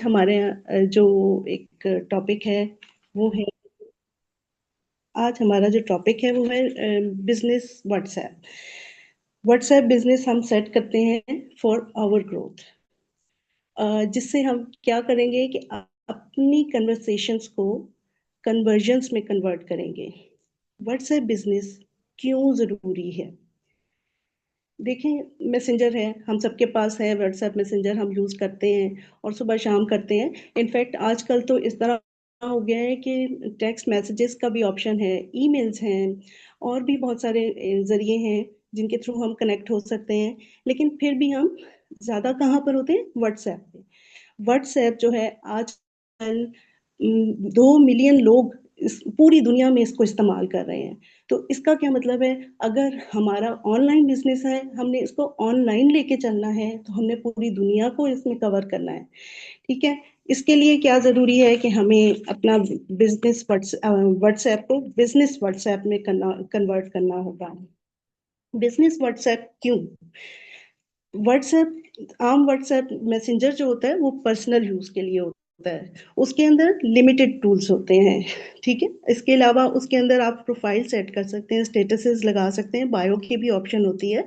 हमारे जो एक टॉपिक है वो है आज हमारा जो टॉपिक है वो है बिजनेस व्हाट्सएप। व्हाट्सएप बिजनेस हम सेट करते हैं फॉर आवर ग्रोथ, जिससे हम क्या करेंगे कि अपनी कन्वर्सेशंस को कन्वर्जन्स में कन्वर्ट करेंगे। व्हाट्सएप बिजनेस क्यों ज़रूरी है? देखें, मैसेंजर है, हम सबके पास है व्हाट्सएप मैसेंजर, हम यूज़ करते हैं और सुबह शाम करते हैं। इनफैक्ट आजकल तो इस तरह हो गया है कि टेक्स्ट मैसेजेस का भी ऑप्शन है, ईमेल्स हैं और भी बहुत सारे ज़रिए हैं जिनके थ्रू हम कनेक्ट हो सकते हैं। लेकिन फिर भी हम ज़्यादा कहाँ पर होते हैं? व्हाट्सएप पे। व्हाट्सएप जो है आजकल 2 मिलियन लोग इस पूरी दुनिया में इसको इस्तेमाल कर रहे हैं। तो इसका क्या मतलब है, अगर हमारा ऑनलाइन बिजनेस है, हमने इसको ऑनलाइन लेके चलना है, तो हमने पूरी दुनिया को इसमें कवर करना है। ठीक है। इसके लिए क्या जरूरी है कि हमें अपना बिजनेस व्हाट्सएप को बिजनेस व्हाट्सएप में करना कन्वर्ट करना होगा। बिजनेस व्हाट्सएप क्यों? व्हाट्सएप आम व्हाट्सएप मैसेंजर जो होता है वो पर्सनल यूज के लिए होता है। उसके अंदर लिमिटेड टूल्स होते हैं। ठीक है। इसके अलावा उसके अंदर आप प्रोफाइल सेट कर सकते हैं, स्टेटसेस लगा सकते हैं, बायो की भी ऑप्शन होती है,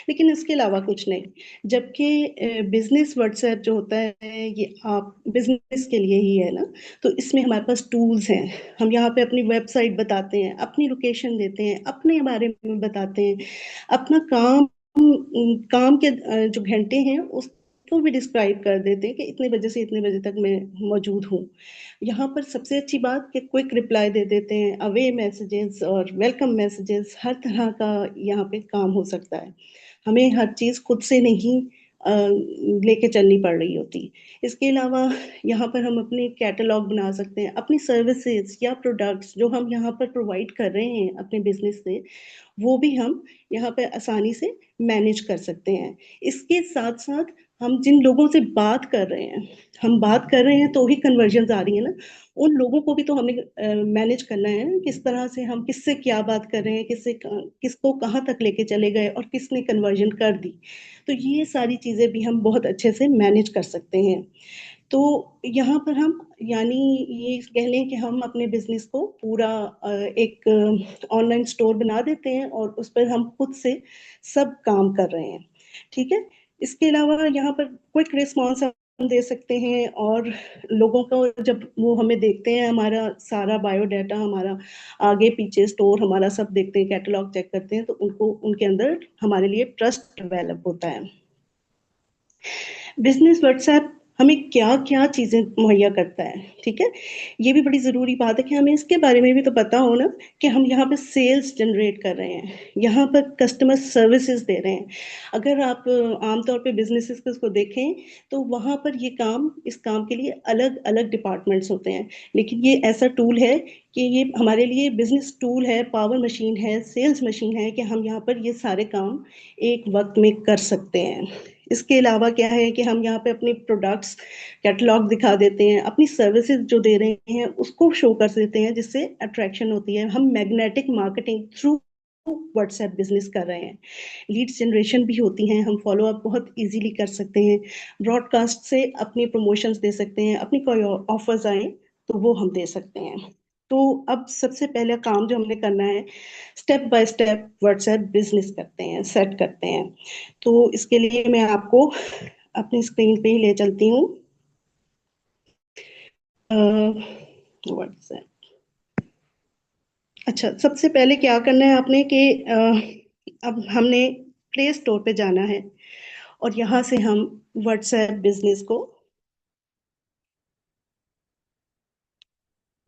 लेकिन इसके अलावा कुछ नहीं। जबकि बिजनेस व्हाट्सएप जो होता है ये आप बिजनेस के लिए ही है ना। तो इसमें हमारे पास टूल्स हैं। हम यहाँ पे अपनी वेबसाइट बताते हैं, अपनी लोकेशन देते हैं, अपने बारे में बताते हैं, अपना काम के जो घंटे हैं उसको भी डिस्क्राइब कर देते हैं कि इतने बजे से इतने बजे तक मैं मौजूद हूँ। यहाँ पर सबसे अच्छी बात कि क्विक रिप्लाई दे देते हैं, अवे मैसेजेस और वेलकम मैसेजेस, हर तरह का यहाँ पे काम हो सकता है। हमें हर चीज़ खुद से नहीं लेके चलनी पड़ रही होती। इसके अलावा यहाँ पर हम अपने कैटलॉग बना सकते हैं, अपनी सर्विसेज या प्रोडक्ट्स जो हम यहाँ पर प्रोवाइड कर रहे हैं अपने बिजनेस से, वो भी हम यहाँ पे आसानी से मैनेज कर सकते हैं। इसके साथ साथ हम जिन लोगों से बात कर रहे हैं, हम बात कर रहे हैं तो ही कन्वर्जन्स आ रही है ना। उन लोगों को भी तो हमें मैनेज करना है ना, किस तरह से हम किससे क्या बात कर रहे हैं, किसको कहाँ तक लेके चले गए और किसने कन्वर्जन कर दी। तो ये सारी चीज़ें भी हम बहुत अच्छे से मैनेज कर सकते हैं। तो यहाँ पर हम यानी ये कह लें कि हम अपने बिजनेस को पूरा एक ऑनलाइन स्टोर बना देते हैं और उस पर हम खुद से सब काम कर रहे हैं। ठीक है। इसके अलावा यहाँ पर क्विक रिस्पॉन्स हम दे सकते हैं और लोगों को जब वो हमें देखते हैं, हमारा सारा बायोडाटा, हमारा आगे पीछे स्टोर हमारा सब देखते हैं, कैटलॉग चेक करते हैं, तो उनको उनके अंदर हमारे लिए ट्रस्ट डेवलप होता है। बिजनेस व्हाट्सएप हमें क्या क्या चीजें मुहैया करता है? ठीक है। ये भी बड़ी जरूरी बात है कि हमें इसके बारे में भी तो पता हो ना, कि हम यहाँ पे सेल्स जनरेट कर रहे हैं, यहाँ पर कस्टमर सर्विसेज दे रहे हैं। अगर आप आमतौर पे बिजनेसेस को देखें तो वहाँ पर ये काम इस काम के लिए अलग अलग डिपार्टमेंट्स होते हैं। लेकिन ये ऐसा टूल है कि ये हमारे लिए बिजनेस टूल है, पावर मशीन है, सेल्स मशीन है कि हम यहाँ पर ये सारे काम एक वक्त में कर सकते हैं। इसके अलावा क्या है कि हम यहाँ पे अपने प्रोडक्ट्स कैटलॉग दिखा देते हैं, अपनी सर्विसेज जो दे रहे हैं उसको शो कर देते हैं, जिससे अट्रैक्शन होती है। हम magnetic marketing through WhatsApp business कर रहे हैं। लीड्स जनरेशन भी होती हैं, हम फॉलो अप बहुत इजीली कर सकते हैं। ब्रॉडकास्ट से अपनी प्रमोशंस दे सकते हैं, अपनी कोई ऑफर्स आए तो वो हम दे सकते हैं। तो अब सबसे पहला काम जो हमने करना है, step by step WhatsApp business करते हैं, सेट करते हैं। तो इसके लिए मैं आपको अपनी स्क्रीन पे ही ले चलती हूँ। व्हाट्सएप, अच्छा, सबसे पहले क्या करना है आपने कि अब हमने प्ले स्टोर पे जाना है और यहाँ से हम व्हाट्सएप बिजनेस को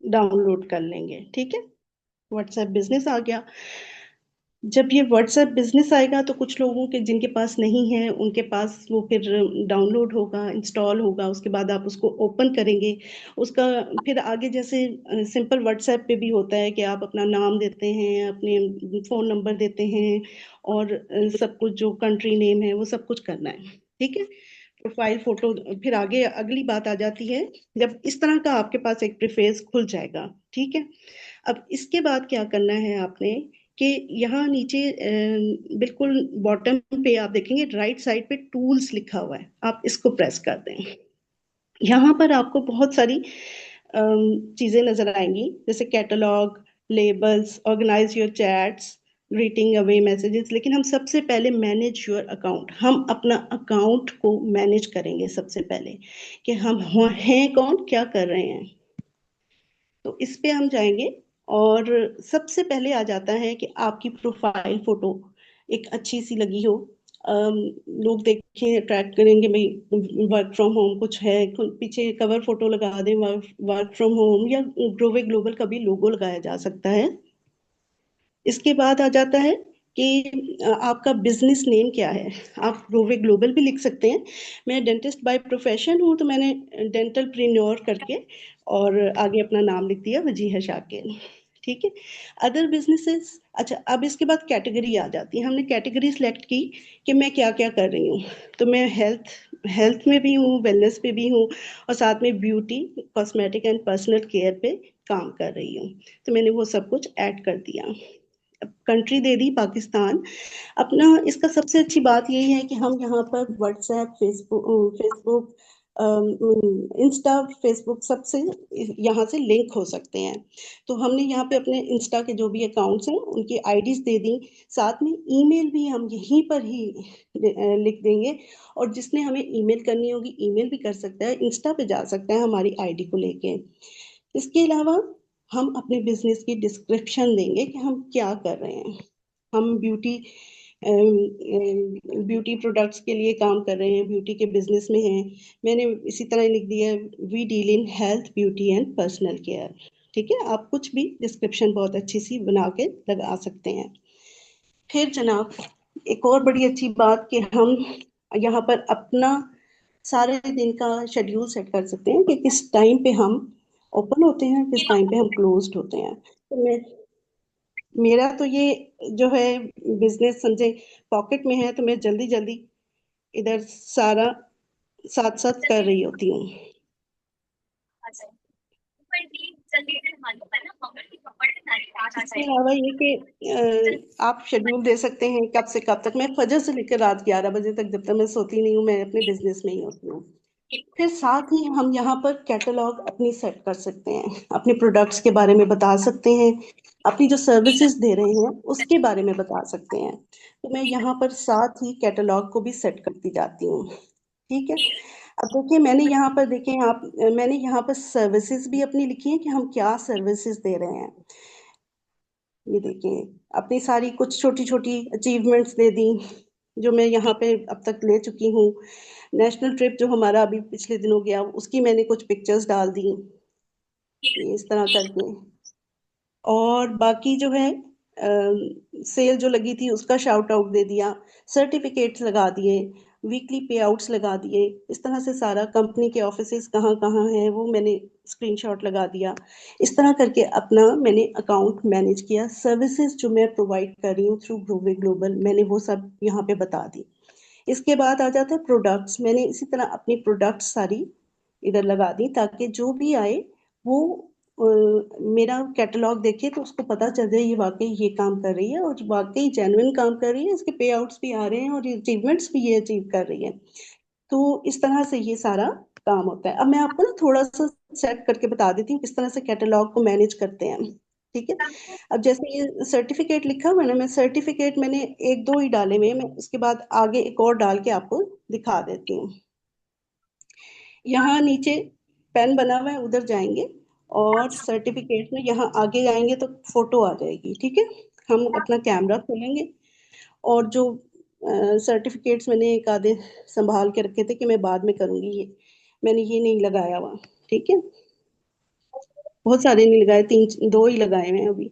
डाउनलोड कर लेंगे। ठीक है। व्हाट्सएप बिजनेस आ गया। जब ये व्हाट्सएप बिजनेस आएगा तो कुछ लोगों के जिनके पास नहीं है उनके पास वो फिर डाउनलोड होगा, इंस्टॉल होगा, उसके बाद आप उसको ओपन करेंगे। उसका फिर आगे जैसे सिंपल व्हाट्सएप पे भी होता है कि आप अपना नाम देते हैं, अपने फ़ोन नंबर देते हैं और सब कुछ जो कंट्री नेम है वो सब कुछ करना है। ठीक है। प्रोफाइल फोटो, फिर आगे अगली बात आ जाती है जब इस तरह का आपके पास एक प्रीफेस खुल जाएगा। ठीक है। अब इसके बाद क्या करना है आपने कि यहाँ नीचे बिल्कुल बॉटम पे आप देखेंगे राइट साइड पे टूल्स लिखा हुआ है, आप इसको प्रेस कर दें। यहाँ पर आपको बहुत सारी चीजें नजर आएंगी, जैसे catalogue, labels, organise your chats, greeting away messages. लेकिन हम सबसे पहले मैनेज योर अकाउंट, हम अपना अकाउंट को मैनेज करेंगे सबसे पहले, कि हम हैं कौन, क्या कर रहे हैं। तो इस पे हम जाएंगे, और सबसे पहले आ जाता है कि आपकी प्रोफाइल फोटो एक अच्छी सी लगी हो। अम, लोग देखें, अट्रैक्ट करेंगे, भाई वर्क फ्रॉम होम कुछ है, पीछे कवर फोटो लगा दें, वर्क फ्रॉम होम, या ग्रोवे ग्लोबल का भी लोगो लगाया जा सकता है। इसके बाद आ जाता है कि आपका बिजनेस नेम क्या है। आप ग्रोवे ग्लोबल भी लिख सकते हैं। मैं डेंटिस्ट बाय प्रोफेशन हूँ, तो मैंने डेंटल प्रीन्योर करके और आगे अपना नाम लिख दिया, वजीहा शाकिर। ठीक है। अदर बिजनेसेस, अच्छा, अब इसके बाद कैटेगरी आ जाती है। हमने कैटेगरी सेलेक्ट की कि मैं क्या क्या कर रही हूँ। तो मैं हेल्थ हेल्थ में भी हूँ, वेलनेस पे भी हूँ, और साथ में beauty, cosmetic and personal care पे काम कर रही हूँ। तो मैंने वो सब कुछ ऐड कर दिया। कंट्री दे दी पाकिस्तान अपना। इसका सबसे अच्छी बात यही है कि हम यहाँ पर व्हाट्सएप, फेसबुक, इंस्टा, फेसबुक सबसे यहाँ से लिंक हो सकते हैं। तो हमने यहाँ पे अपने इंस्टा के जो भी अकाउंट्स हैं उनकी आईडीज दे दी। साथ में ईमेल भी हम यहीं पर ही लिख देंगे, और जिसने हमें ईमेल करनी होगी ईमेल भी कर सकता है, इंस्टा पे जा सकता है हमारी आईडी को लेके। इसके अलावा हम अपने बिजनेस की डिस्क्रिप्शन देंगे कि हम क्या कर रहे हैं। हम ब्यूटी प्रोडक्ट्स के लिए काम कर रहे हैं, ब्यूटी के बिजनेस में हैं। मैंने इसी तरह लिख दिया, we deal in health, beauty and personal care. ठीक है, आप कुछ भी डिस्क्रिप्शन बहुत अच्छी सी बना के लगा सकते हैं। फिर जनाब, एक और बड़ी अच्छी बात कि हम यहाँ पर अपना सारे दिन का शेड्यूल सेट कर सकते हैं कि किस टाइम पे हम ओपन होते हैं, किस टाइम पे हम क्लोज्ड होते हैं। तो मेरा तो ये जो है बिजनेस समझे पॉकेट में है, तो मैं जल्दी जल्दी इधर सारा साथ साथ कर रही होती हूँ। इसके अलावा ये कि आप शेड्यूल दे सकते हैं कब से कब तक। मैं फजर से लेकर रात 11 बजे तक, जब तक मैं सोती नहीं हूँ, मैं अपने बिजनेस में ही होती हूँ। फिर साथ ही हम यहाँ पर कैटलॉग अपनी सेट कर सकते हैं, अपने प्रोडक्ट्स के बारे में बता सकते हैं, अपनी जो सर्विसेज दे रहे हैं उसके बारे में बता सकते हैं। तो मैं यहाँ पर साथ ही कैटलॉग को भी सेट करती जाती हूँ। ठीक है। अब देखिए, मैंने यहाँ पर सर्विसेज भी अपनी लिखी है कि हम क्या सर्विसेज दे रहे हैं। ये देखिए, अपनी सारी कुछ छोटी छोटी अचीवमेंट्स दे दी जो मैं यहाँ पे अब तक ले चुकी हूँ। नेशनल ट्रिप जो हमारा अभी पिछले दिनों गया, उसकी मैंने कुछ पिक्चर्स डाल दी, ये इस तरह करके। और बाकी जो है सेल जो लगी थी उसका शाउट आउट दे दिया, सर्टिफिकेट्स लगा दिए, वीकली पे आउट्स लगा दिए। इस तरह से सारा कंपनी के ऑफिसेज कहाँ कहाँ हैं वो मैंने स्क्रीनशॉट लगा दिया। इस तरह करके अपना मैंने अकाउंट मैनेज किया। सर्विसेज जो मैं प्रोवाइड कर रही हूँ थ्रू ग्लोबल ग्लोबल, मैंने वो सब यहाँ पे बता दी। इसके बाद आ जाता है प्रोडक्ट्स। मैंने इसी तरह अपनी प्रोडक्ट्स सारी इधर लगा दी, ताकि जो भी आए वो मेरा कैटलॉग देखे तो उसको पता चल जाए ये वाकई ये काम कर रही है, और वाकई जेन्युइन काम कर रही है, इसके पे आउट्स भी आ रहे हैं और ये अचीवमेंट्स भी ये अचीव कर रही है। तो इस तरह से ये सारा काम होता है। अब मैं आपको ना थोड़ा सा सेट करके बता देती हूँ किस तरह से कैटलॉग को मैनेज करते हैं। ठीक है। अब जैसे ये सर्टिफिकेट लिखा हुआ है ना, मैं सर्टिफिकेट मैंने एक दो ही डाले हुए हैं, मैं उसके बाद आगे एक और डाल के आपको दिखा देती हूँ। यहाँ नीचे पेन बना हुआ है, उधर जाएंगे और सर्टिफिकेट में यहाँ आगे जाएंगे तो फोटो आ जाएगी। ठीक है। हम अपना कैमरा खोलेंगे, और जो सर्टिफिकेट्स मैंने एक आधे संभाल के रखे थे कि मैं बाद में करूंगी, ये मैंने ये नहीं लगाया हुआ। ठीक है। बहुत सारे नहीं लगाए, तीन दो ही लगाए हैं अभी।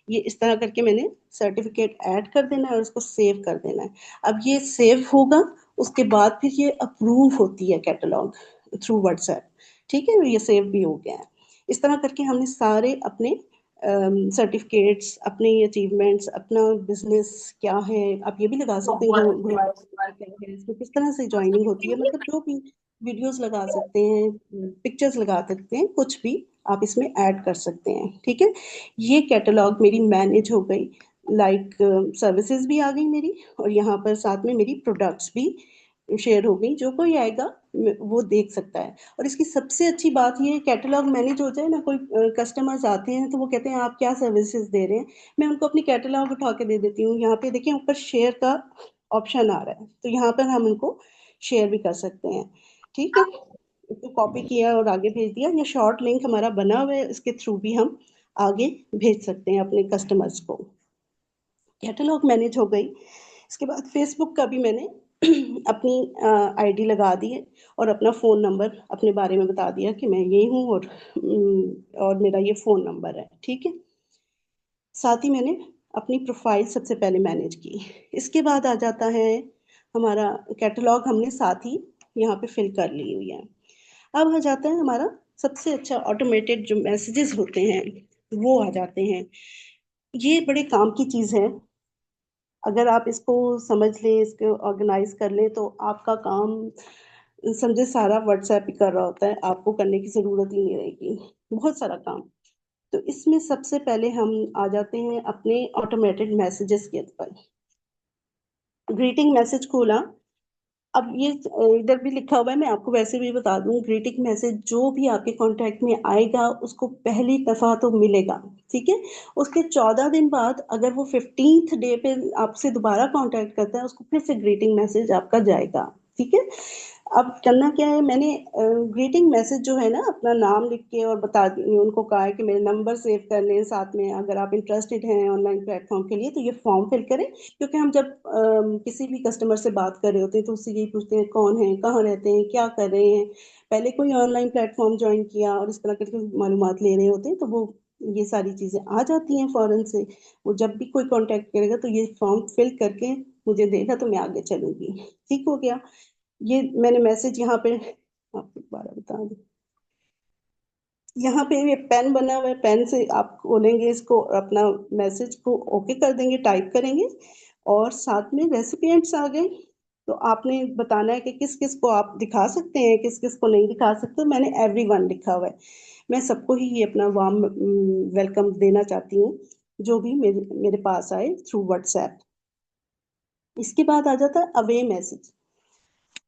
ये इस तरह करके मैंने सर्टिफिकेट ऐड कर देना है और उसको सेव कर देना है। अब ये सेव होगा, उसके बाद फिर ये अप्रूव होती है कैटलॉग थ्रू व्हाट्सएप। ठीक है, ये सेव भी हो गया है। इस तरह करके हमने सारे अपने सर्टिफिकेट्स, अपने अचीवमेंट्स, अपना बिजनेस क्या है, आप ये भी लगा सकते हैं क्या है, इसमें किस तरह से ज्वाइनिंग होती है, मतलब जो भी वीडियोस लगा सकते हैं, पिक्चर्स लगा सकते हैं, कुछ भी आप इसमें ऐड कर सकते हैं। ठीक है। ये कैटलॉग मेरी मैनेज हो गई, लाइक सर्विसेज भी आ गई मेरी, और यहाँ पर साथ में मेरी प्रोडक्ट्स भी शेयर हो गई। जो कोई आएगा वो देख सकता है। और इसकी सबसे अच्छी बात ये कैटलॉग मैनेज हो जाए ना, कोई कस्टमर्स आते हैं तो वो कहते हैं आप क्या सर्विसेज दे रहे हैं, मैं उनको अपनी कैटलॉग उठा के दे देती हूँ। यहाँ पे देखिए ऊपर शेयर का ऑप्शन आ रहा है, तो यहाँ पर हम उनको शेयर भी कर सकते हैं। ठीक है, इसको कॉपी किया और आगे भेज दिया, या शॉर्ट लिंक हमारा बना हुआ है, इसके थ्रू भी हम आगे भेज सकते हैं अपने कस्टमर्स को। कैटलॉग मैनेज हो गई। इसके बाद फेसबुक का भी मैंने अपनी आईडी लगा दी है, और अपना फ़ोन नंबर अपने बारे में बता दिया कि मैं ये हूँ, और मेरा ये फ़ोन नंबर है। ठीक है, साथ ही मैंने अपनी प्रोफाइल सबसे पहले मैनेज की। इसके बाद आ जाता है हमारा कैटलॉग, हमने साथ ही यहाँ पे फिल कर ली हुई है। अब आ जाता है हमारा सबसे अच्छा ऑटोमेटेड जो मैसेजेस होते हैं, वो आ जाते हैं। ये बड़े काम की चीज़ है। अगर आप इसको समझ लें, इसको ऑर्गेनाइज कर लें, तो आपका काम समझे सारा व्हाट्सएप ही कर रहा होता है, आपको करने की ज़रूरत ही नहीं रहेगी, बहुत सारा काम। तो इसमें सबसे पहले हम आ जाते हैं अपने ऑटोमेटेड मैसेजेस के ऊपर। ग्रीटिंग मैसेज खोला। अब ये इधर भी लिखा हुआ है, मैं आपको वैसे भी बता दूं, ग्रीटिंग मैसेज जो भी आपके कांटेक्ट में आएगा उसको पहली दफा तो मिलेगा। ठीक है, उसके 14 दिन बाद अगर वो 15th डे पे आपसे दोबारा कांटेक्ट करता है, उसको फिर से ग्रीटिंग मैसेज आपका जाएगा। ठीक है, अब करना क्या है, मैंने ग्रीटिंग मैसेज जो है ना, अपना नाम लिख के और बता उनको कहा है कि मेरे नंबर सेव कर लें, साथ में अगर आप इंटरेस्टेड हैं ऑनलाइन प्लेटफॉर्म के लिए तो ये फॉर्म फिल करें। क्योंकि हम जब किसी भी कस्टमर से बात कर रहे होते हैं तो उससे यही पूछते हैं कौन है, कहाँ रहते हैं, क्या कर रहे हैं, पहले कोई ऑनलाइन प्लेटफॉर्म ज्वाइन किया, और इस तरह के मालूमात ले रहे होते हैं, तो वो ये सारी चीज़ें आ जाती हैं फौरन से। वो जब भी कोई कांटेक्ट करेगा तो ये फॉर्म फिल करके मुझे देगा, तो मैं आगे चलूंगी। ठीक हो गया। ये मैंने मैसेज यहाँ पे आपको दोबारा बता दूं, यहाँ पे ये पेन बना हुआ है, पेन से आप खोलेंगे इसको और अपना मैसेज को ओके कर देंगे, टाइप करेंगे, और साथ में रेसिपिएंट्स आ गए। तो आपने बताना है कि किस किस को आप दिखा सकते हैं, किस किस को नहीं दिखा सकते। मैंने एवरीवन लिखा हुआ है, मैं सबको ही ये अपना वार्म वेलकम देना चाहती हूँ, जो भी मेरे मेरे पास आए थ्रू व्हाट्सएप। इसके बाद आ जाता है अवे मैसेज।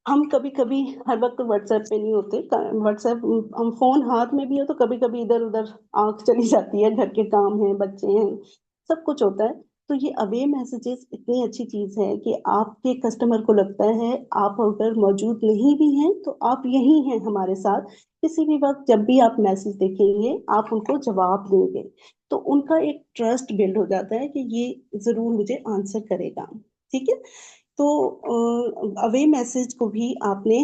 हम कभी कभी हर वक्त व्हाट्सएप पे नहीं होते, व्हाट्सएप हम फोन हाथ में भी हो तो कभी कभी इधर उधर आंख चली जाती है, घर के काम हैं, बच्चे हैं, सब कुछ होता है। तो ये अवे मैसेजेस इतनी अच्छी चीज है कि आपके कस्टमर को लगता है आप अगर मौजूद नहीं भी हैं तो आप यही हैं हमारे साथ, किसी भी वक्त जब भी आप मैसेज देखेंगे आप उनको जवाब देंगे। तो उनका एक ट्रस्ट बिल्ड हो जाता है कि ये जरूर मुझे आंसर करेगा। ठीक है, तो अवे मैसेज को भी आपने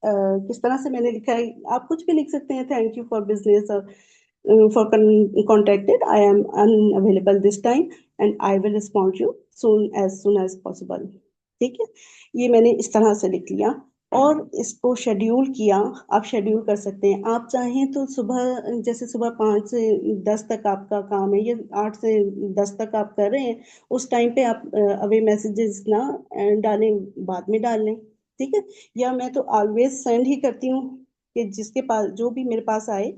किस तरह से मैंने लिखा है, आप कुछ भी लिख सकते हैं, thank you for business, for contacted, I am unavailable this time and I will respond you soon as possible. ठीक है, ये मैंने इस तरह से लिख लिया और इसको शेड्यूल किया। आप शेड्यूल कर सकते हैं, आप चाहें तो सुबह, जैसे सुबह 5 से 10 तक आपका काम है, ये 8 से 10 तक आप कर रहे हैं, उस टाइम पे आप अवे मैसेजेस ना डालें, बाद में डाल लें। ठीक है, या मैं तो ऑलवेज सेंड ही करती हूँ कि जिसके पास जो भी मेरे पास आए,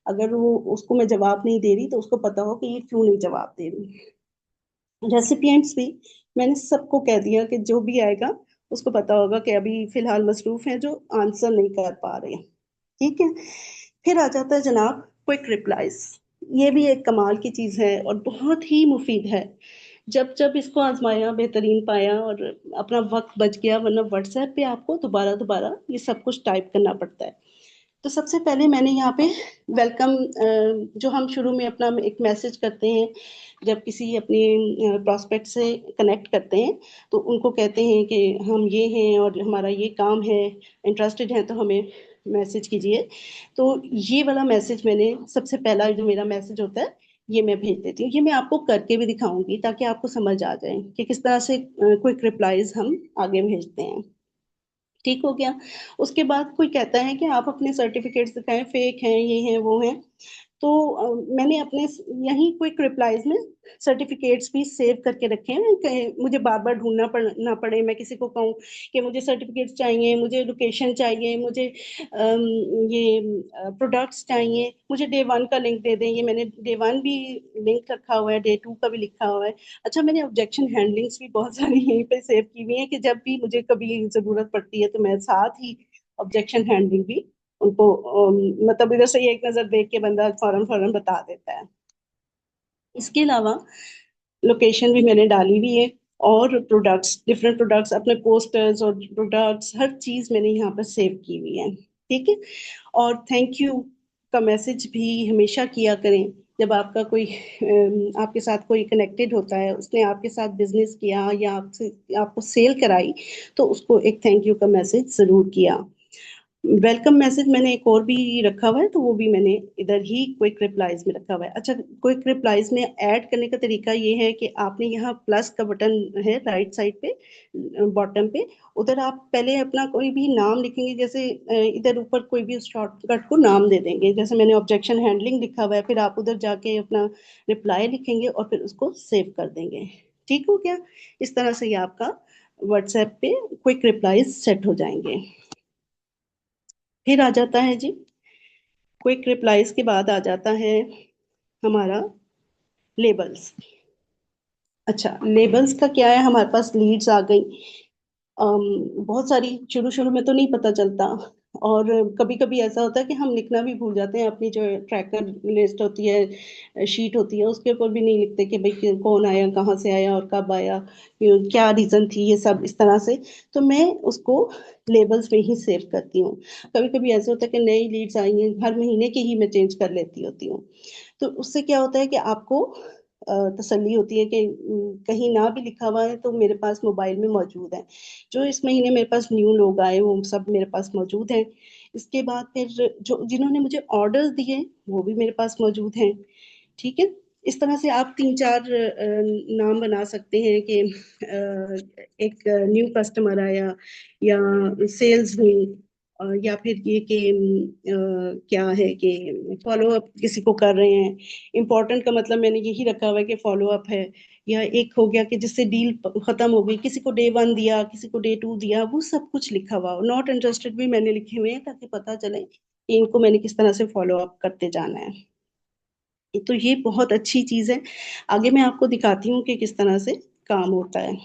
अगर वो उसको मैं जवाब नहीं दे रही तो उसको पता हो कि ये क्यों नहीं जवाब दे रही। रेसिपिएंट्स भी मैंने सबको कह दिया कि जो भी आएगा उसको पता होगा कि अभी फिलहाल मसरूफ हैं, जो आंसर नहीं कर पा रहे हैं। ठीक है, फिर आ जाता है जनाब क्विक रिप्लाईज। ये भी एक कमाल की चीज है और बहुत ही मुफीद है। जब जब इसको आजमाया बेहतरीन पाया और अपना वक्त बच गया, वरना व्हाट्सएप पे आपको दोबारा दोबारा ये सब कुछ टाइप करना पड़ता है। तो सबसे पहले मैंने यहाँ पे वेलकम, जो हम शुरू में अपना एक मैसेज करते हैं जब किसी अपने प्रोस्पेक्ट से कनेक्ट करते हैं, तो उनको कहते हैं कि हम ये हैं और हमारा ये काम है, इंटरेस्टेड हैं तो हमें मैसेज कीजिए। तो ये वाला मैसेज मैंने सबसे पहला जो मेरा मैसेज होता है ये मैं भेज देती हूँ। ये मैं आपको करके भी दिखाऊंगी ताकि आपको समझ आ जाए कि किस तरह से क्विक रिप्लाईज हम आगे भेजते हैं। ठीक हो गया। उसके बाद कोई कहता है कि आप अपने सर्टिफिकेट्स दिखाएं, फेक हैं, ये हैं, वो हैं। तो मैंने अपने यहीं क्विक रिप्लाईज में सर्टिफिकेट्स भी सेव करके रखे हैं कि मुझे बार बार ढूंढना ना पड़े, मैं किसी को कहूँ कि मुझे सर्टिफिकेट्स चाहिए, मुझे लोकेशन चाहिए, मुझे ये प्रोडक्ट्स चाहिए, मुझे डे वन का लिंक दे दें। ये मैंने डे वन भी लिंक रखा हुआ है, डे टू का भी लिखा हुआ है। अच्छा, मैंने ऑब्जेक्शन हैंडलिंग्स भी बहुत सारी यहीं पे सेव की हुई है कि जब भी मुझे कभी ज़रूरत पड़ती है तो मैं साथ ही ऑब्जेक्शन हैंडलिंग भी उनको मतलब इधर से एक नजर देख के बंदा फौरन फौरन बता देता है। इसके अलावा लोकेशन भी मैंने डाली हुई है, और प्रोडक्ट्स, डिफरेंट प्रोडक्ट्स, अपने पोस्टर्स और प्रोडक्ट्स, हर चीज मैंने यहाँ पर सेव की हुई है। ठीक है। और थैंक यू का मैसेज भी हमेशा किया करें। जब आपका कोई आपके साथ कोई कनेक्टेड होता है, उसने आपके साथ बिजनेस किया या आपसे आपको सेल कराई, तो उसको एक थैंक यू का मैसेज जरूर किया। वेलकम मैसेज मैंने एक और भी रखा हुआ है, तो वो भी मैंने इधर ही क्विक रिप्लाईज में रखा हुआ है। अच्छा, क्विक रिप्लाईज में ऐड करने का तरीका ये है कि आपने यहाँ प्लस का बटन है राइट साइड पे, बॉटम पे, उधर आप पहले अपना कोई भी नाम लिखेंगे, जैसे इधर ऊपर कोई भी शॉर्टकट को नाम दे देंगे, जैसे मैंने ऑब्जेक्शन हैंडलिंग लिखा हुआ है, फिर आप उधर जाके अपना रिप्लाई लिखेंगे और फिर उसको सेव कर देंगे। ठीक हो गया। इस तरह से ये आपका व्हाट्सएप पे क्विक रिप्लाईज सेट हो जाएंगे। फिर आ जाता है जी, क्विक रिप्लाईज के बाद आ जाता है हमारा लेबल्स। अच्छा, लेबल्स का क्या है, हमारे पास लीड्स आ गई, बहुत सारी। शुरू शुरू में तो नहीं पता चलता, और कभी कभी ऐसा होता है कि हम लिखना भी भूल जाते हैं। अपनी जो ट्रैकर लिस्ट होती है, शीट होती है, उसके ऊपर भी नहीं लिखते कि भाई कौन आया, कहाँ से आया और कब आया, क्या रीजन थी, ये सब इस तरह से। तो मैं उसको लेबल्स में ही सेव करती हूँ। कभी कभी ऐसा होता है कि नई लीड्स आई हैं, हर महीने की ही मैं चेंज कर लेती होती हूँ। तो उससे क्या होता है कि आपको तसल्ली होती है कि कहीं ना भी लिखा हुआ है तो मेरे पास मोबाइल में मौजूद है। जो इस महीने मेरे पास न्यू लोग आए वो सब मेरे पास मौजूद हैं। इसके बाद फिर जो जिन्होंने मुझे ऑर्डर्स दिए वो भी मेरे पास मौजूद हैं। ठीक है। इस तरह से आप तीन चार नाम बना सकते हैं कि एक न्यू कस्टमर आया, या सेल्स हुई, या फिर ये कि क्या है कि फॉलो अप किसी को कर रहे हैं। इम्पोर्टेंट का मतलब मैंने यही रखा हुआ है कि फॉलो अप है। या एक हो गया कि जिससे डील खत्म हो गई, किसी को डे 1 दिया, किसी को डे 2 दिया, वो सब कुछ लिखा हुआ हो। नॉट इंटरेस्टेड भी मैंने लिखे हुए हैं ताकि पता चले कि इनको मैंने किस तरह से फॉलो अप करते जाना है। तो ये बहुत अच्छी चीज है। आगे मैं आपको दिखाती हूँ कि किस तरह से काम होता है।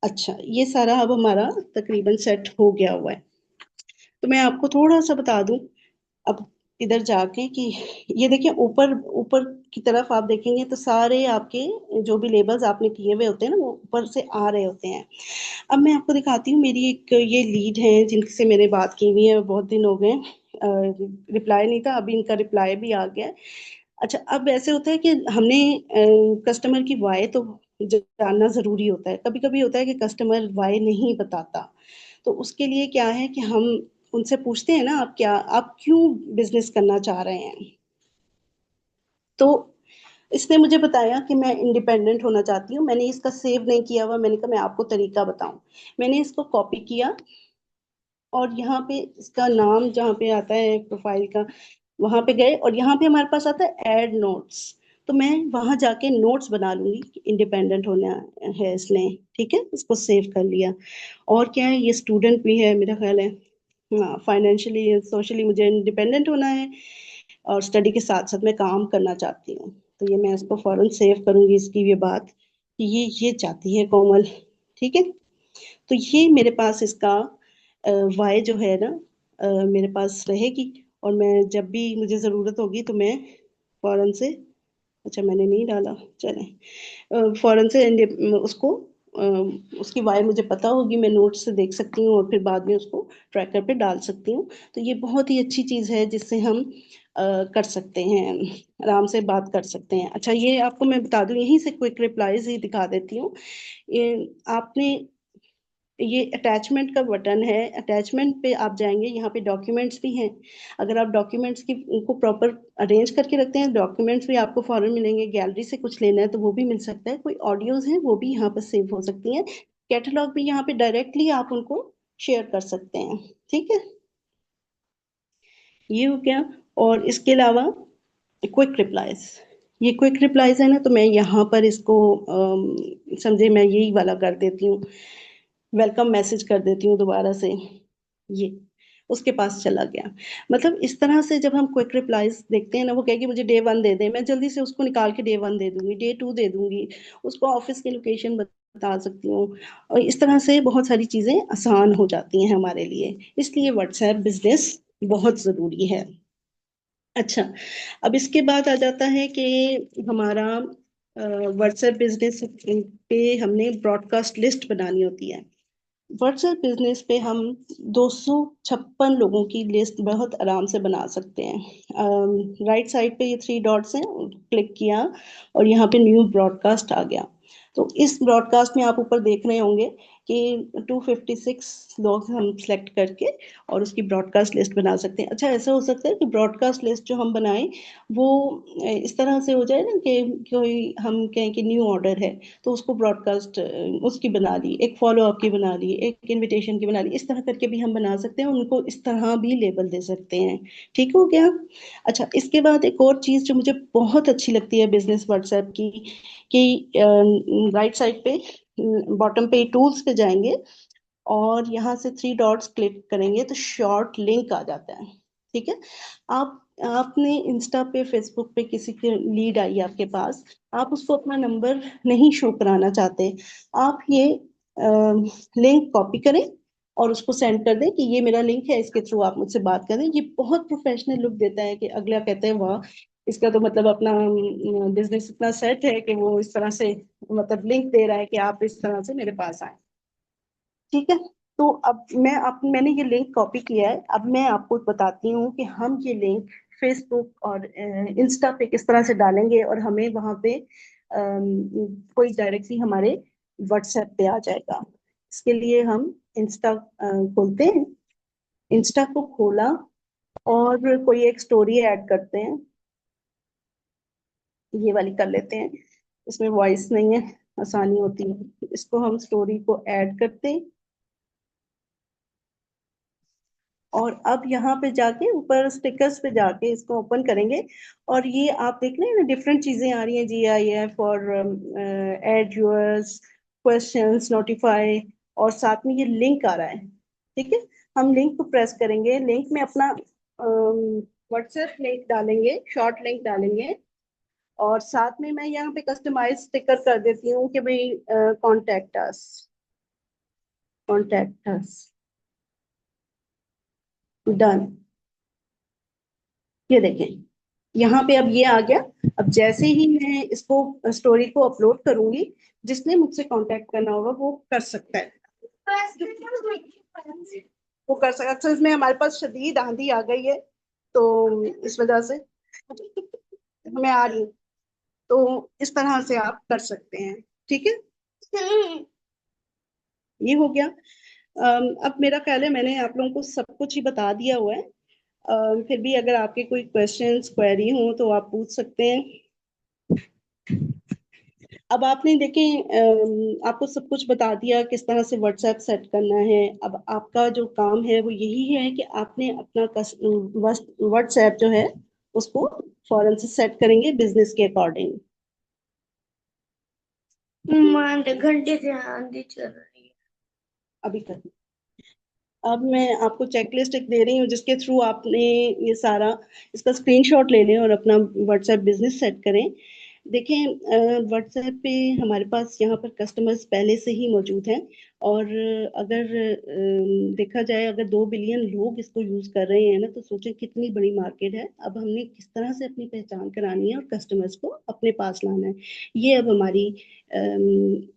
अच्छा, ये सारा अब हमारा तकरीबन सेट हो गया हुआ है। तो मैं आपको थोड़ा सा बता दूं अब इधर जाके कि ये देखिए, ऊपर ऊपर की तरफ आप देखेंगे तो सारे आपके जो भी लेबल्स आपने किए हुए होते हैं ना, वो ऊपर से आ रहे होते हैं। अब मैं आपको दिखाती हूँ, मेरी एक ये लीड है जिनसे मैंने बात की हुई है, बहुत दिन हो गए, रिप्लाई नहीं था, अभी इनका रिप्लाई भी आ गया है। अच्छा, अब ऐसे होता है कि हमने कस्टमर की वाय तो जानना जरूरी होता है। कभी कभी होता है कि कस्टमर वाय नहीं बताता, तो उसके लिए क्या है कि हम उनसे पूछते हैं ना, आप क्यों बिजनेस करना चाह रहे हैं। तो इसने मुझे बताया कि मैं इंडिपेंडेंट होना चाहती हूँ। मैंने इसका सेव नहीं किया हुआ, मैंने कहा मैं आपको तरीका बताऊं। मैंने इसको कॉपी किया, और यहाँ पे इसका नाम जहाँ पे आता है प्रोफाइल का, वहां पे गए, और यहाँ पे हमारे पास आता है ऐड नोट्स। तो मैं वहां जाके नोट्स बना लूंगी कि इंडिपेंडेंट होना है इसने। ठीक है, इसको सेव कर लिया। और क्या है, ये स्टूडेंट भी है मेरा ख्याल है। हाँ, फाइनेंशियली सोशली मुझे इंडिपेंडेंट होना है, और स्टडी के साथ साथ मैं काम करना चाहती हूँ। तो ये मैं इसको फौरन सेव करूंगी, इसकी ये बात कि ये चाहती है कोमल। ठीक है। तो ये मेरे पास इसका वाई जो है ना, मेरे पास रहेगी। और मैं जब भी मुझे ज़रूरत होगी तो मैं फौरन से, अच्छा मैंने नहीं डाला, चले, फौरन से उसको अ, उसकी वाई मुझे पता होगी, मैं नोट से देख सकती हूँ और फिर बाद में उसको ट्रैकर पे डाल सकती हूँ। तो ये बहुत ही अच्छी चीज़ है जिससे हम कर सकते हैं, आराम से बात कर सकते हैं। अच्छा, ये आपको मैं बता दूं, यहीं से क्विक रिप्लाईज ही दिखा देती हूँ। ये आपने, ये अटैचमेंट का बटन है, अटैचमेंट पे आप जाएंगे, यहाँ पे डॉक्यूमेंट्स भी हैं। अगर आप डॉक्यूमेंट्स की उनको प्रॉपर अरेंज करके रखते हैं, डॉक्यूमेंट्स भी आपको फौरन मिलेंगे। गैलरी से कुछ लेना है तो वो भी मिल सकता है, कोई ऑडियोज हैं वो भी यहाँ पर सेव हो सकती हैं। कैटलॉग भी यहाँ पे डायरेक्टली आप उनको शेयर कर सकते हैं। ठीक है, ये हो गया। और इसके अलावा क्विक रिप्लाईज, ये क्विक रिप्लाईज है ना, तो मैं यहाँ पर इसको समझे मैं यही वाला कर देती हूँ, वेलकम मैसेज कर देती हूँ दोबारा से। ये उसके पास चला गया। मतलब इस तरह से जब हम क्विक रिप्लाईज देखते हैं ना, वो कहेगी मुझे डे 1 दे दे, मैं जल्दी से उसको निकाल के डे 1 दे दूंगी, डे 2 दे दूंगी, उसको ऑफिस की लोकेशन बता सकती हूँ। और इस तरह से बहुत सारी चीजें आसान हो जाती हैं हमारे लिए, इसलिए व्हाट्सएप बिजनेस बहुत जरूरी है। अच्छा, अब इसके बाद आ जाता है कि हमारा व्हाट्सएप बिजनेस पे हमने ब्रॉडकास्ट लिस्ट बनानी होती है। व्हाट्सएप बिजनेस पे हम 256 लोगों की लिस्ट बहुत आराम से बना सकते हैं। राइट साइड पे ये थ्री डॉट्स हैं, क्लिक किया और यहाँ पे न्यू ब्रॉडकास्ट आ गया। तो इस ब्रॉडकास्ट में आप ऊपर देख रहे होंगे कि 256 लोग हम सेलेक्ट करके और उसकी ब्रॉडकास्ट लिस्ट बना सकते हैं। अच्छा, ऐसा हो सकता है कि ब्रॉडकास्ट लिस्ट जो हम बनाएं वो इस तरह से हो जाए ना कि कोई हम कहें कि न्यू ऑर्डर है तो उसको ब्रॉडकास्ट उसकी बना ली, एक फॉलो अप की बना ली, एक इनविटेशन की बना ली, इस तरह करके भी हम बना सकते हैं, उनको इस तरह भी लेबल दे सकते हैं। ठीक हो गया। अच्छा, इसके बाद एक और चीज जो मुझे बहुत अच्छी लगती है बिजनेस व्हाट्सएप की, कि राइट साइड पे बॉटम पे टूल्स पे जाएंगे और यहाँ से थ्री डॉट्स क्लिक करेंगे तो शॉर्ट लिंक आ जाता है। ठीक है। आप आपने इंस्टा पे फेसबुक पे किसी की लीड आई है आपके पास, आप उसको अपना नंबर नहीं शो कराना चाहते, आप ये लिंक कॉपी करें और उसको सेंड कर दें कि ये मेरा लिंक है, इसके थ्रू आप मुझसे बात करें। ये बहुत प्रोफेशनल लुक देता है कि अगला कहते हैं वाह, इसका तो मतलब अपना बिजनेस इतना सेट है कि वो इस तरह से मतलब लिंक दे रहा है कि आप इस तरह से मेरे पास आए। ठीक है। तो अब मैंने ये लिंक कॉपी किया है, अब मैं आपको बताती हूँ कि हम ये लिंक फेसबुक और इंस्टा पे किस तरह से डालेंगे और हमें वहां पे कोई डायरेक्टली हमारे व्हाट्सएप पे आ जाएगा। इसके लिए हम इंस्टा खोलते हैं, इंस्टा को खोला और कोई एक स्टोरी ऐड करते हैं, ये वाली कर लेते हैं, इसमें वॉइस नहीं है, आसानी होती है। इसको हम स्टोरी को ऐड करते हैं और अब यहाँ पे जाके ऊपर स्टिकर्स पे जाके इसको ओपन करेंगे और ये आप देख रहे हैं ना डिफरेंट चीजें आ रही हैं, GIF और ऐड यूअर्स, क्वेश्चंस, नोटिफाई, और साथ में ये लिंक आ रहा है। ठीक है। हम लिंक को प्रेस करेंगे, लिंक में अपना व्हाट्सएप लिंक डालेंगे, शॉर्ट लिंक डालेंगे और साथ में मैं यहाँ पे कस्टमाइज स्टिकर कर देती हूँ कि भाई contact us, contact us, done. ये देखें, यहाँ पे अब ये आ गया। अब जैसे ही मैं इसको स्टोरी को अपलोड करूंगी, जिसने मुझसे कांटेक्ट करना होगा वो कर सकता है, वो कर सकता है। अक्सर इसमें हमारे पास शदीद आंधी आ गई है तो इस वजह से हमें आ रही, तो इस तरह से आप कर सकते हैं। ठीक है, ये हो गया। अब मेरा ख्याल है मैंने आप लोगों को सब कुछ ही बता दिया हुआ है। फिर भी अगर आपके कोई क्वेश्चंस क्वेरी हो तो आप पूछ सकते हैं। अब आपने देखें आपको सब कुछ बता दिया किस तरह से व्हाट्सएप सेट करना है। अब आपका जो काम है वो यही है कि आपने अपना व्हाट्सएप जो है उसको फौरन से सेट करेंगे बिजनेस के अकॉर्डिंग। घंटे से आंधी चल रही है अभी तक। अब मैं आपको चेकलिस्ट एक दे रही हूँ जिसके थ्रू आपने ये सारा इसका स्क्रीनशॉट ले लें और अपना व्हाट्सएप बिजनेस सेट करें। देखें, व्हाट्सएप पे हमारे पास यहाँ पर कस्टमर्स पहले से ही मौजूद हैं और अगर देखा जाए अगर 2 बिलियन लोग इसको यूज कर रहे हैं ना तो सोचें कितनी बड़ी मार्केट है। अब हमने किस तरह से अपनी पहचान करानी है और कस्टमर्स को अपने पास लाना है, ये अब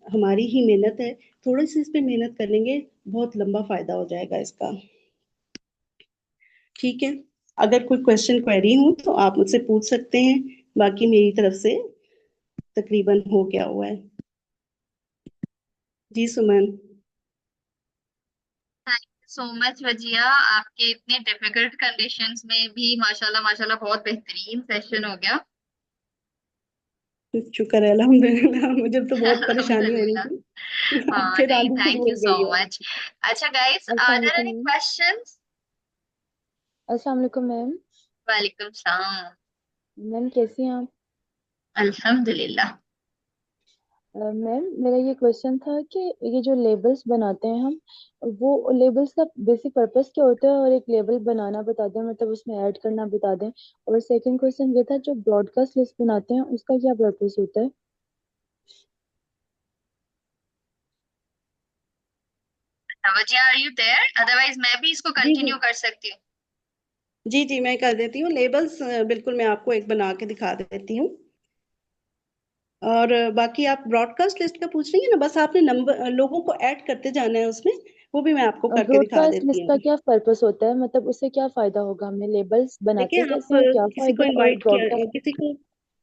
हमारी ही मेहनत है। थोड़ी सी इस पे मेहनत कर लेंगे, बहुत लंबा फायदा हो जाएगा इसका। ठीक है। अगर कोई क्वेश्चन क्वेरी हो तो आप मुझसे पूछ सकते हैं, बाकी मेरी तरफ से तकरीबन हो गया हुआ है। जी Suman. Thank you so much Wajiya. आपके इतने डिफिकल्ट कंडीशंस में भी माशाल्लाह माशाल्लाह बहुत बेहतरीन सेशन हो गया। शुक्र है अल्हम्दुलिल्लाह, मुझे तो बहुत परेशानी हो रही अल्हम्दुलिल्लाह। थी। अब हाँ फिर नहीं, आंधी शुरू थैंक यू हो सो गई है। मच। अच्छा गाइस, आर अस्सलाम देयर वालेकुम एनी मैम। क्वेश्चंस? अस्सलाम वालेकुम मैम। वालेकुम सलाम। मैम कैसी हैं आप? अल्हम्दुलिल्लाह। मैम मेरा ये क्वेश्चन था कि ये जो लेबल्स बनाते हैं हम, वो लेबल्स का बेसिक पर्पस क्या होता है? और एक लेबल बनाना बता दें, मतलब उसमें ऐड करना बता दें। और सेकंड क्वेश्चन ये था, जो ब्रॉडकास्ट लिस्ट बनाते हैं उसका क्या पर्पस होता है? Wajiha, are you there? Otherwise मैं भी इसको जी जी कंटिन्यू कर सकती हूँ। जी जी, मैं कर देती हूँ लेबल्स। बिल्कुल, मैं आपको एक बना के दिखा देती हूँ। और बाकी आप ब्रॉडकास्ट लिस्ट का पूछ रही है ना, बस आपने नंबर लोगों को ऐड करते जाना है उसमें। वो भी मैं आपको करके दिखा ब्रॉडकास्ट देती लिस्ट का हूँ। क्या पर्पस होता है, मतलब उससे क्या फायदा होगा हमें, लेबल्स देखिए, बनाते आप कैसे हैं, क्या किसी को फायदा, और इनवाइट किया, ब्रॉडकास्ट। किसी को,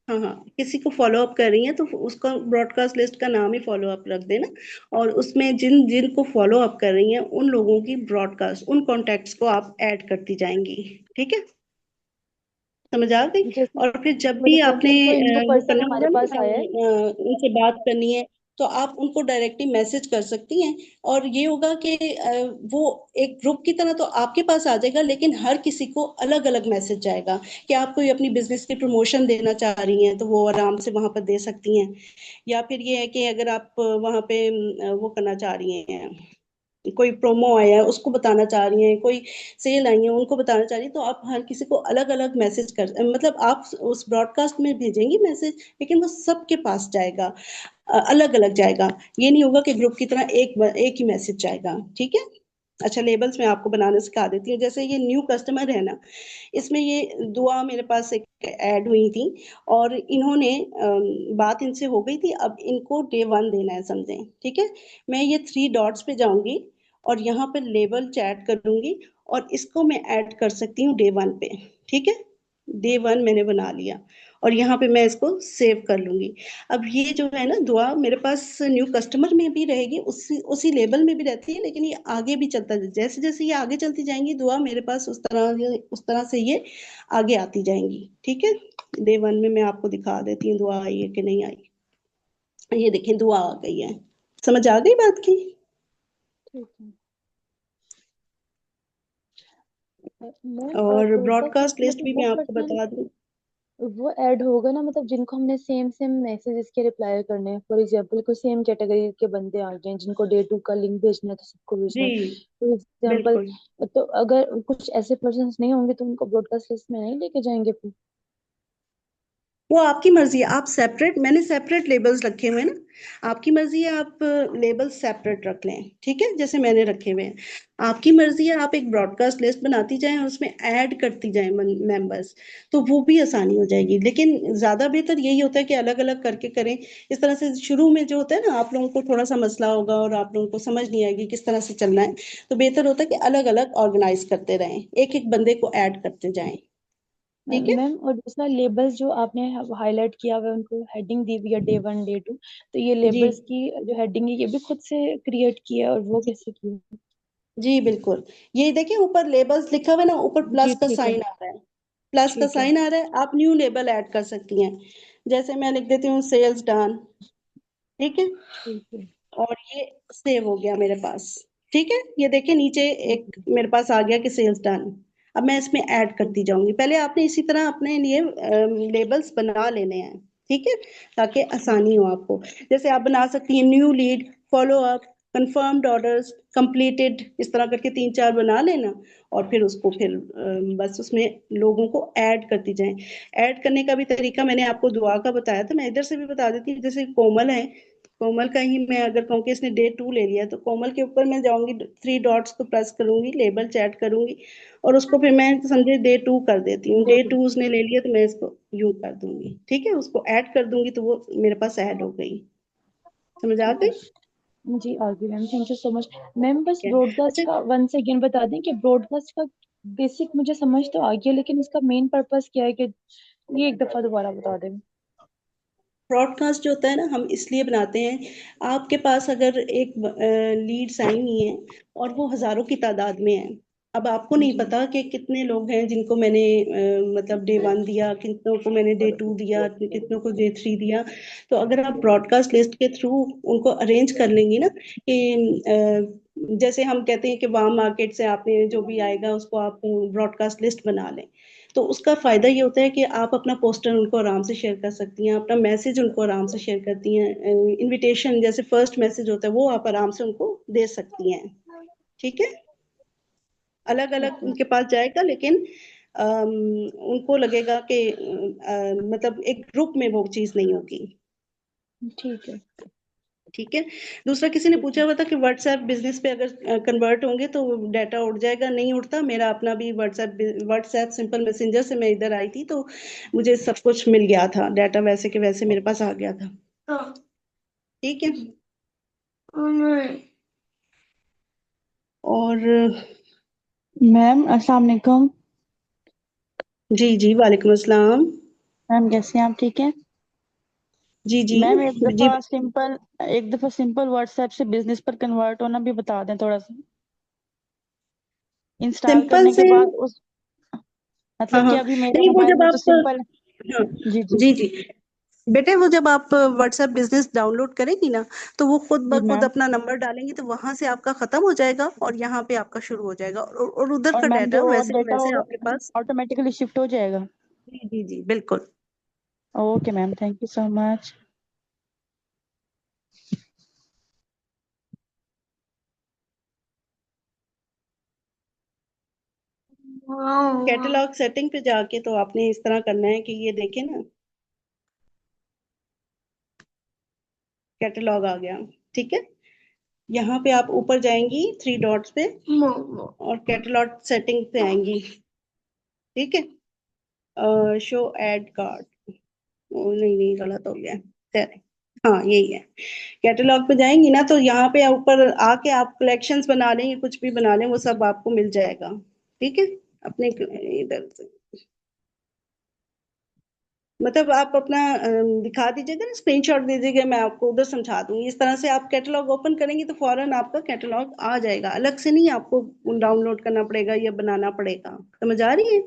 हाँ हाँ, किसी को फॉलो अप कर रही हैं तो उसका ब्रॉडकास्ट लिस्ट का नाम ही फॉलो अप रख देना। और उसमें जिन जिन को फॉलो अप कर रही हैं उन लोगों की ब्रॉडकास्ट, उन कॉन्टेक्ट्स को आप ऐड करती जाएंगी। ठीक है, समझ आ गई। जैसे और फिर जब फॉर भी आपने एग्जांपल कोई न्यू वो पर्सन करना हमारे होगा पास ना, आया है। उनसे बात करनी है, तो आप उनको डायरेक्टली मैसेज कर सकती हैं। और ये होगा कि वो एक ग्रुप की तरह तो आपके पास आ जाएगा, लेकिन हर किसी को अलग अलग मैसेज जाएगा। कि आप कोई अपनी बिजनेस की प्रमोशन देना चाह रही हैं तो वो आराम से वहां पर दे सकती हैं। या फिर ये है कि अगर आप वहां पे वो करना चाह रही हैं, कोई प्रोमो आया है उसको बताना चाह रही हैं, कोई सेल आई है उनको बताना चाह रही हैं, तो आप हर किसी को अलग अलग मैसेज कर, मतलब आप उस ब्रॉडकास्ट में भेजेंगी मैसेज, लेकिन वो सबके पास जाएगा, अलग अलग जाएगा। ये नहीं होगा कि ग्रुप की तरह एक ही मैसेज जाएगा। ठीक है। अच्छा, लेबल्स मैं आपको बनाना सिखा देती हूँ। जैसे ये न्यू कस्टमर है ना, इसमें ये दुआ मेरे पास एक ऐड हुई थी, और इन्होंने बात इनसे हो गई थी, अब इनको डे वन देना है, समझें। ठीक है। मैं ये थ्री डॉट्स पे जाऊंगी और यहाँ पे लेबल चैट करूंगी, और इसको मैं ऐड कर सकती हूँ डे वन पे। ठीक है। डे वन मैंने बना लिया, और यहाँ पे मैं इसको सेव कर लूंगी। अब ये जो है ना दुआ मेरे पास न्यू कस्टमर में भी रहेगी, उसी उसी लेबल में भी रहती है, लेकिन ये आगे भी चलता जैसे जैसे ये आगे चलती जाएंगी दुआ मेरे पास, उस तरह से ये आगे आती जाएंगी। ठीक है। डे वन में मैं आपको दिखा देती हूँ दुआ आई है कि नहीं आई। ये देखें, दुआ आ गई है। समझ आ गई बात की। ठीक है मैम, और ब्रॉडकास्ट लिस्ट ब्रॉडकास्ट लिस्ट मतलब भी वो मैं आपको पर्सन, बता दूं। वो ऐड होगा ना, मतलब जिनको हमने सेम सेम मैसेजेस के रिप्लाई करने हैं, फॉर एग्जांपल कोई सेम कैटेगरी के बंदे आ गए हैं जिनको डे टू का लिंक भेजना है तो सबको भेजना जी है, फॉर एग्जांपल। बिल्कुल। तो अगर कुछ ऐसे पर्सन नहीं होंगे तो उनको ब्रॉडकास्ट लिस्ट में नहीं लेके जाएंगे फिर? वो आपकी मर्जी है, आप सेपरेट, मैंने सेपरेट लेबल्स रखे हुए हैं ना, आपकी मर्जी है आप लेबल्स सेपरेट रख लें। ठीक है, जैसे मैंने रखे हुए हैं। आपकी मर्जी है आप एक ब्रॉडकास्ट लिस्ट बनाती जाएं और उसमें ऐड करती जाएं मेंबर्स, तो वो भी आसानी हो जाएगी। लेकिन ज्यादा बेहतर यही होता है कि अलग अलग करके करें। इस तरह से शुरू में जो होता है ना, आप लोगों को थोड़ा सा मसला होगा और आप लोगों को समझ नहीं आएगी किस तरह से चलना है, तो बेहतर होता है कि अलग अलग ऑर्गेनाइज करते रहें, एक एक बंदे को ऐड करते जाएं। ठीक है। मैम, और दूसरा लेबल्स जो आपने हाईलाइट किया हुआ है उनको हेडिंग दी हुई है डे वन डे टू, तो ये जी लेबल्स की जो हेडिंग है ये भी खुद से क्रिएट की है, और वो कैसे की है? जी बिल्कुल। ये देखिए, ऊपर लेबल्स लिखा हुआ है ना, ऊपर जी प्लस का ठीक है। साइन आ रहा है। प्लस का ठीक है। साइन आ रहा है, आप न्यू लेबल ऐड कर सकती हैं। जैसे मैं लिख देती हूँ सेल्स डन। ठीक है। ठीक है। और ये सेव हो गया मेरे पास। ठीक है। ये देखिए नीचे ठीक एक है। मेरे पास आ गया कि सेल्स डन। अब मैं इसमें ऐड ठीक करती जाऊंगी, पहले आपने इसी तरह अपने लिए लेबल्स बना लेने हैं। ठीक है, ताकि ठीक आसानी हो आपको। जैसे आप बना सकती हैं new lead, follow up, confirmed orders, completed, इस तरह करके तीन चार बना लेना। और फिर उसको फिर बस उसमें लोगों को ऐड करती जाएं। ऐड करने का भी तरीका मैंने आपको दुआ का बताया था, मैं इधर से भी बता देती हूँ। जैसे कोमल है, कोमल का ही मैं अगर कहूँ कि इसने डे टू ले लिया, तो कोमल के ऊपर मैं जाऊंगी, थ्री डॉट्स को प्रेस करूंगी, लेबल चैट करूंगी, और उसको फिर मैं समझे डे टू कर देती हूँ। Day day to. टू उसने ले लिया तो मैं इसको यूं कर दूंगी। ठीक है, उसको ऐड कर दूंगी तो वो मेरे पास ऐड हो गई। समझ आ ठीक गई। है जी, आगे ma'am, thank you so much. Ma'am बस ठीक है। ब्रॉडकास्ट अच्छा, का वंस अगेन बता दें कि ब्रॉडकास्ट का बेसिक मुझे समझ तो आ गया, लेकिन इसका मेन पर्पस क्या है, कि ये एक दफा दोबारा बता दें। ब्रॉडकास्ट जो होता है ना, हम इसलिए बनाते हैं, आपके पास अगर एक लीड्स आई हुई हैं और वो हजारों की तादाद में है, अब आपको नहीं जी। पता कि कितने लोग हैं जिनको मैंने मतलब डे वन दिया, कितनों को मैंने डे टू दिया, कितनों को डे थ्री दिया। तो अगर आप ब्रॉडकास्ट लिस्ट के थ्रू उनको अरेंज कर लेंगी ना, कि जैसे हम कहते हैं कि वाम मार्केट से आपने जो भी आएगा उसको आप ब्रॉडकास्ट लिस्ट बना लें, तो उसका फायदा ये होता है कि आप अपना पोस्टर उनको आराम से शेयर कर सकती हैं, अपना मैसेज उनको आराम से शेयर करती हैं, इनविटेशन जैसे फर्स्ट मैसेज होता है वो आप आराम से उनको दे सकती हैं। ठीक है। अलग ठीक अलग है। उनके पास जाएगा, लेकिन उनको लगेगा कि मतलब एक ग्रुप में वो चीज नहीं होगी। ठीक है। ठीक है। दूसरा किसी ने पूछा हुआ था कि व्हाट्सएप बिजनेस पे अगर कन्वर्ट होंगे तो डाटा उड़ जाएगा। नहीं उड़ता, मेरा अपना भी व्हाट्सएप सिंपल मैसेंजर से मैं इधर आई थी तो मुझे सब कुछ मिल गया था, डाटा वैसे के वैसे मेरे पास आ गया था। ठीक है। और मैम अस्सलाम वालेकुम। जी जी, वालेकुम अस्सलाम। मैम कैसे हैं आप, ठीक है? जी जी मैम जी। एक दफा सिंपल व्हाट्सएप से बिजनेस पर कन्वर्ट होना भी बता दें थोड़ा सा। इंस्टॉल सिंपल करने के से, बाद उस हाँ मतलब कि हाँ, अभी मेरे नहीं वो मोबाइल जब में तो आप, सिंपल। हाँ, जी जी। जी जी बेटे, वो जब आप व्हाट्सएप बिजनेस डाउनलोड करेंगी ना तो वो खुद ब जी खुद मैम। अपना नंबर डालेंगी तो वहां से आपका खत्म हो जाएगा और यहाँ पे आपका शुरू हो जाएगा, और उधर और का मैम डाटा जो वैसे के डेटा वैसे होगा आपके पास। ऑटोमेटिकली शिफ्ट हो जाएगा। जी जी जी बिल्कुल। Okay ma'am, thank you so much. Catalogue setting पे जाके तो आपने इस तरह करना है कि ये देखे ना, कैटलॉग आ गया। ठीक है। यहाँ पे आप ऊपर जाएंगी थ्री डॉट्स पे और कैटलॉग सेटिंग पे आएंगी। ठीक है। शो एड कार्ड, नहीं नहीं, गलत हो गया। Sorry। हाँ यही है। कैटलॉग पे जाएंगी ना तो यहाँ पे ऊपर आके आप कलेक्शंस बना लें या कुछ भी बना लें, वो सब आपको मिल जाएगा। ठीक है। अपने इधर से मतलब आप अपना दिखा दीजिएगा ना, स्क्रीनशॉट दे दीजिएगा, मैं आपको उधर समझा दूंगी। इस तरह से आप कैटलॉग ओपन करेंगे तो फौरन आपका कैटलॉग आ जाएगा, अलग से नहीं आपको डाउनलोड करना पड़ेगा या बनाना पड़ेगा। समझ आ रही है?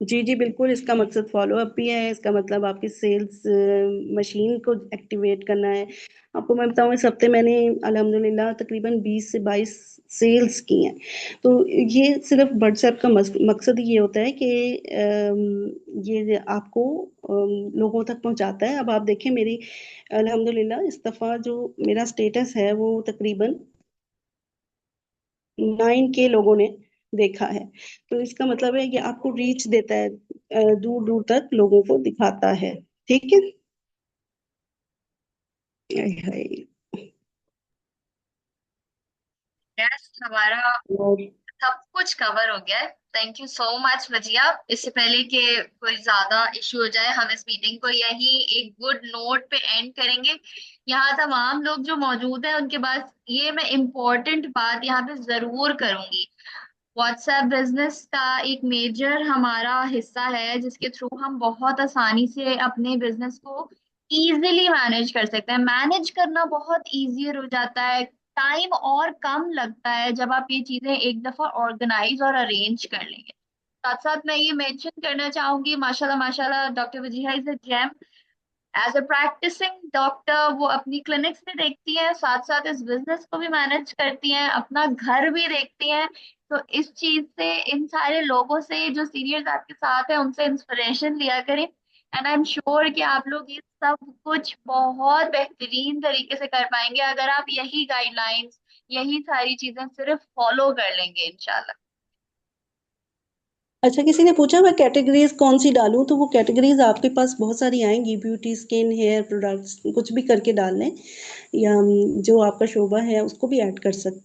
जी जी बिल्कुल, इसका मकसद फॉलो अप भी है। इसका मतलब आपकी सेल्स मशीन को एक्टिवेट करना है। आपको मैं बताऊं, इस हफ्ते मैंने अल्हम्दुलिल्लाह तकरीबन 20 से 22 सेल्स की हैं। तो ये सिर्फ व्हाट्सएप का मकसद ही ये होता है कि ये आपको लोगों तक पहुंचाता है। अब आप देखें मेरी अल्हम्दुलिल्लाह इस दफ़ा जो मेरा स्टेटस है वो तकरीबन 9K लोगों ने देखा है। तो इसका मतलब है कि आपको रीच देता है, दूर दूर तक लोगों को दिखाता है। ठीक है। आय हाय। यस, हमारा और सब कुछ कवर हो गया है। Thank you so much Wajiya. इससे पहले कि कोई ज्यादा इश्यू हो जाए, हम इस मीटिंग को यही एक गुड नोट पे एंड करेंगे। यहाँ तमाम लोग जो मौजूद हैं उनके पास ये मैं इम्पोर्टेंट बात यहाँ पे जरूर करूंगी। व्हाट्सएप बिजनेस का एक मेजर हमारा हिस्सा है जिसके थ्रू हम बहुत आसानी से अपने बिजनेस को इजीली मैनेज कर सकते हैं। मैनेज करना बहुत इजियर हो जाता है, टाइम और कम लगता है जब आप ये चीजें एक दफा ऑर्गेनाइज और अरेंज कर लेंगे। साथ साथ मैं ये मेंशन करना चाहूंगी, माशाल्लाह माशाल्लाह doctor Wajiha is a gem. As a practising doctor वो अपनी क्लिनिक्स भी देखती हैं, साथ साथ इस बिजनेस को भी मैनेज करती हैं, अपना घर भी देखती हैं। तो इस चीज से, इन सारे लोगों से जो सीनियर्स आपके साथ हैं उनसे इंस्पिरेशन लिया करें। एंड आई एम श्योर कि आप लोग ये सब कुछ बहुत बेहतरीन तरीके से कर पाएंगे अगर आप यही गाइडलाइंस, यही सारी चीजें सिर्फ फॉलो कर लेंगे इंशाल्लाह। अच्छा, किसी ने पूछा मैं कैटेगरीज कौन सी डालूं, तो वो कैटेगरीज आपके पास बहुत सारी आएंगी, ब्यूटी, स्किन, हेयर प्रोडक्ट्स, कुछ भी करके डाल लें या जो आपका शोबा है उसको भी ऐड कर सकते